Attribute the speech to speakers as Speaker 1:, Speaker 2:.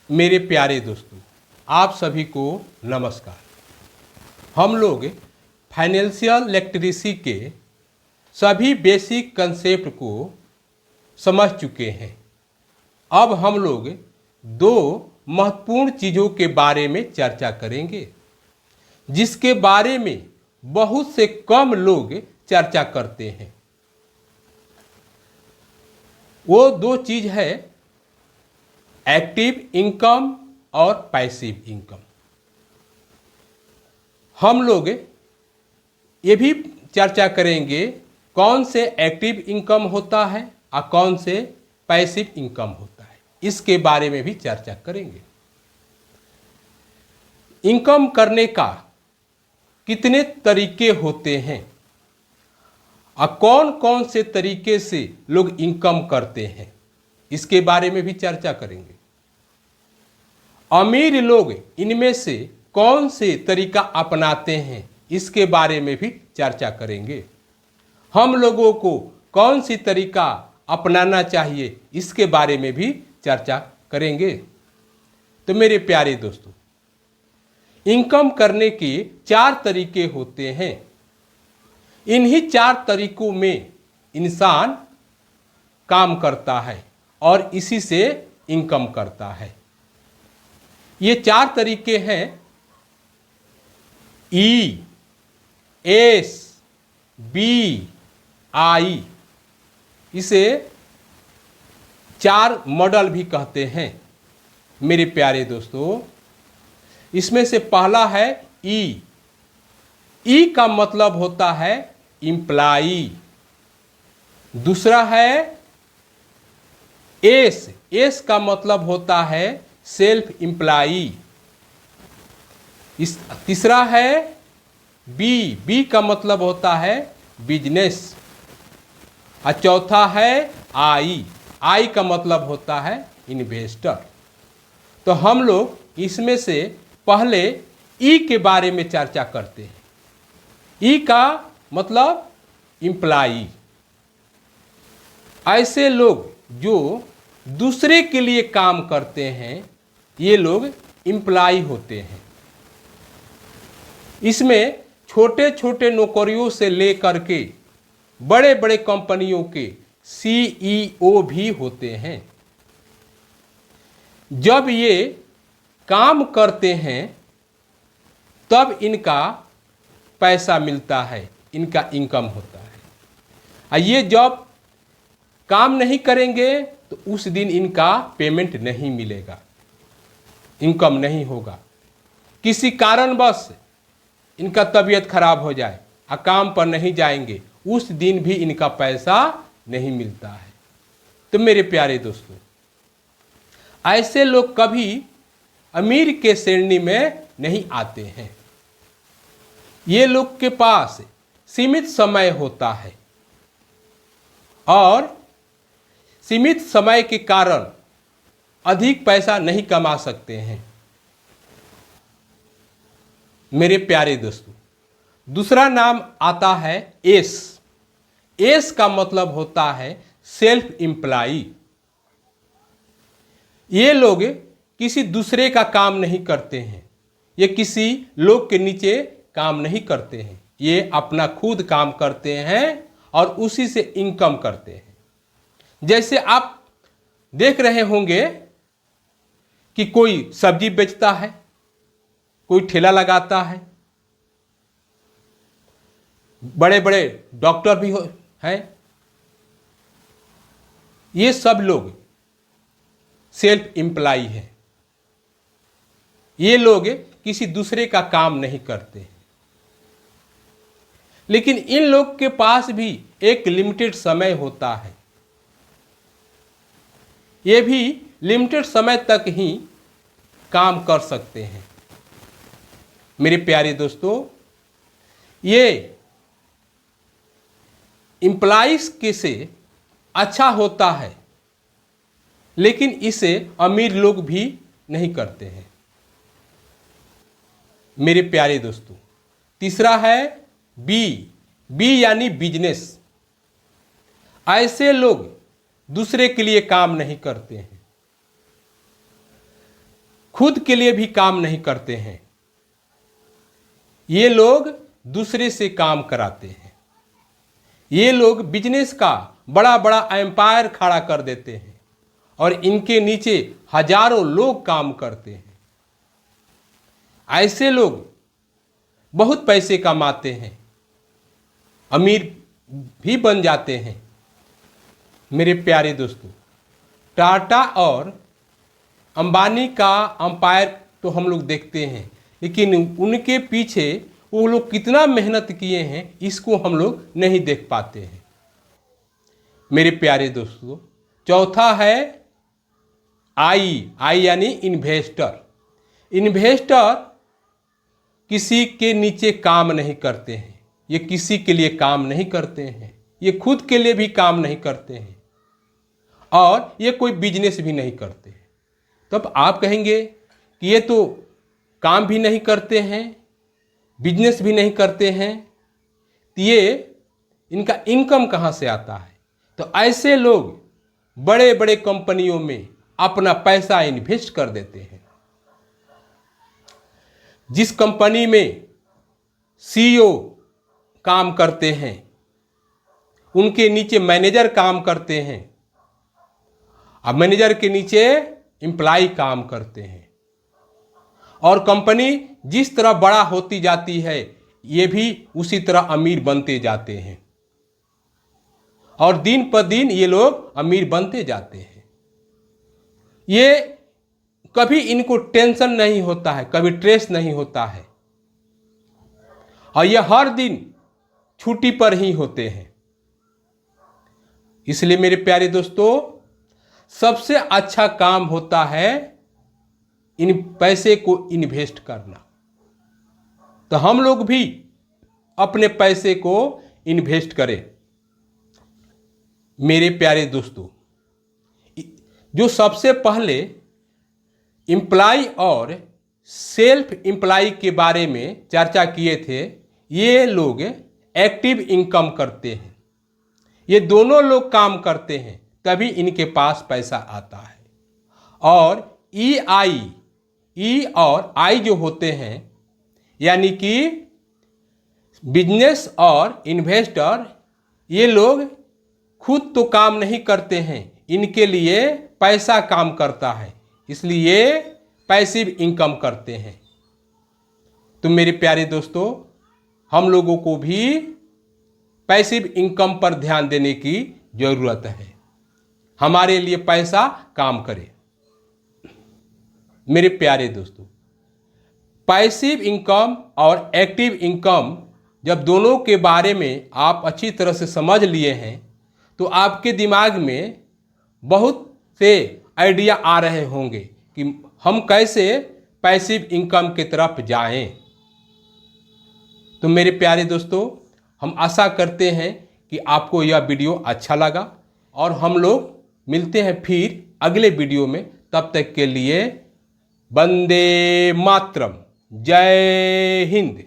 Speaker 1: मेरे प्यारे दोस्तों, आप सभी को नमस्कार। हम लोग फाइनेंशियल लिटरेसी के सभी बेसिक कंसेप्ट को समझ चुके हैं। अब हम लोग दो महत्वपूर्ण चीज़ों के बारे में चर्चा करेंगे, जिसके बारे में बहुत से कम लोग चर्चा करते हैं। वो दो चीज़ है एक्टिव इनकम और पैसिव इनकम। हम लोग ये भी चर्चा करेंगे कौन से एक्टिव इनकम होता है और कौन से पैसिव इनकम होता है, इसके बारे में भी चर्चा करेंगे। इनकम करने का कितने तरीके होते हैं और कौन कौन से तरीके से लोग इनकम करते हैं, इसके बारे में भी चर्चा करेंगे। अमीर लोग इनमें से कौन से तरीका अपनाते हैं, इसके बारे में भी चर्चा करेंगे। हम लोगों को कौन सी तरीका अपनाना चाहिए, इसके बारे में भी चर्चा करेंगे। तो मेरे प्यारे दोस्तों, इनकम करने के 4 तरीके होते हैं। इन्हीं 4 तरीकों में इंसान काम करता है और इसी से इनकम करता है। ये 4 तरीके हैं ई, एस, बी, आई। इसे 4 मॉडल भी कहते हैं। मेरे प्यारे दोस्तों, इसमें से पहला है ई। ई का मतलब होता है इम्प्लाई। दूसरा है एस। एस का मतलब होता है सेल्फ इम्प्लाई। तीसरा है बी। बी का मतलब होता है बिजनेस। और चौथा है आई। आई का मतलब होता है इन्वेस्टर। तो हम लोग इसमें से पहले ई के बारे में चर्चा करते हैं। ई का मतलब इम्प्लाई। ऐसे लोग जो दूसरे के लिए काम करते हैं, ये लोग इम्प्लाई होते हैं। इसमें छोटे छोटे नौकरियों से लेकर के बड़े बड़े कंपनियों के सीईओ भी होते हैं। जब ये काम करते हैं तब इनका पैसा मिलता है, इनका इनकम होता है। और ये जब काम नहीं करेंगे तो उस दिन इनका पेमेंट नहीं मिलेगा, इनकम नहीं होगा। किसी कारणवश इनका तबीयत खराब हो जाए और काम पर नहीं जाएंगे, उस दिन भी इनका पैसा नहीं मिलता है। तो मेरे प्यारे दोस्तों, ऐसे लोग कभी अमीर के श्रेणी में नहीं आते हैं। ये लोग के पास सीमित समय होता है और सीमित समय के कारण अधिक पैसा नहीं कमा सकते हैं। मेरे प्यारे दोस्तों, दूसरा नाम आता है एस। एस का मतलब होता है सेल्फ इम्प्लाई। ये लोग किसी दूसरे का काम नहीं करते हैं, ये किसी लोग के नीचे काम नहीं करते हैं। ये अपना खुद काम करते हैं और उसी से इनकम करते हैं। जैसे आप देख रहे होंगे कि कोई सब्जी बेचता है, कोई ठेला लगाता है, बड़े बड़े डॉक्टर भी हैं। ये सब लोग सेल्फ इम्प्लाई हैं। ये लोग किसी दूसरे का काम नहीं करते हैं। लेकिन इन लोग के पास भी एक लिमिटेड समय होता है। ये भी लिमिटेड समय तक ही काम कर सकते हैं। मेरे प्यारे दोस्तों, ये एम्प्लॉइज के से अच्छा होता है, लेकिन इसे अमीर लोग भी नहीं करते हैं। मेरे प्यारे दोस्तों, तीसरा है बी। बी यानी बिजनेस। ऐसे लोग दूसरे के लिए काम नहीं करते हैं। खुद के लिए भी काम नहीं करते हैं, ये लोग दूसरे से काम कराते हैं। ये लोग बिजनेस का बड़ा बड़ा एम्पायर खड़ा कर देते हैं और इनके नीचे हजारों लोग काम करते हैं। ऐसे लोग बहुत पैसे कमाते हैं, अमीर भी बन जाते हैं। मेरे प्यारे दोस्तों, टाटा और अंबानी का एम्पायर तो हम लोग देखते हैं, लेकिन उनके पीछे वो लोग कितना मेहनत किए हैं इसको हम लोग नहीं देख पाते हैं। मेरे प्यारे दोस्तों, चौथा है आई यानी इन्वेस्टर। इन्वेस्टर किसी के नीचे काम नहीं करते हैं, ये किसी के लिए काम नहीं करते हैं, ये खुद के लिए भी काम नहीं करते हैं और ये कोई बिजनेस भी नहीं करते हैं। तब आप कहेंगे कि ये तो काम भी नहीं करते हैं, बिजनेस भी नहीं करते हैं, तो ये इनका इनकम कहाँ से आता है? तो ऐसे लोग बड़े बड़े कंपनियों में अपना पैसा इन्वेस्ट कर देते हैं। जिस कंपनी में सीईओ काम करते हैं, उनके नीचे मैनेजर काम करते हैं, अब मैनेजर के नीचे एम्प्लॉय काम करते हैं, और कंपनी जिस तरह बड़ा होती जाती है ये भी उसी तरह अमीर बनते जाते हैं और दिन पर दिन ये लोग अमीर बनते जाते हैं। ये कभी इनको टेंशन नहीं होता है, कभी स्ट्रेस नहीं होता है और ये हर दिन छुट्टी पर ही होते हैं। इसलिए मेरे प्यारे दोस्तों, सबसे अच्छा काम होता है इन पैसे को इन्वेस्ट करना। तो हम लोग भी अपने पैसे को इन्वेस्ट करें। मेरे प्यारे दोस्तों, जो सबसे पहले एम्प्लॉय और सेल्फ एम्प्लॉय के बारे में चर्चा किए थे, ये लोग एक्टिव इनकम करते हैं। ये दोनों लोग काम करते हैं तभी इनके पास पैसा आता है। और ई और आई जो होते हैं, यानी कि बिजनेस और इन्वेस्टर, ये लोग खुद तो काम नहीं करते हैं, इनके लिए पैसा काम करता है, इसलिए पैसिव इनकम करते हैं। तो मेरे प्यारे दोस्तों, हम लोगों को भी पैसिव इनकम पर ध्यान देने की जरूरत है। हमारे लिए पैसा काम करे। मेरे प्यारे दोस्तों, पैसिव इनकम और एक्टिव इनकम जब दोनों के बारे में आप अच्छी तरह से समझ लिए हैं तो आपके दिमाग में बहुत से आइडिया आ रहे होंगे कि हम कैसे पैसिव इनकम की तरफ जाएं। तो मेरे प्यारे दोस्तों, हम आशा करते हैं कि आपको यह वीडियो अच्छा लगा और हम लोग मिलते हैं फिर अगले वीडियो में। तब तक के लिए वंदे मातरम, जय हिंद।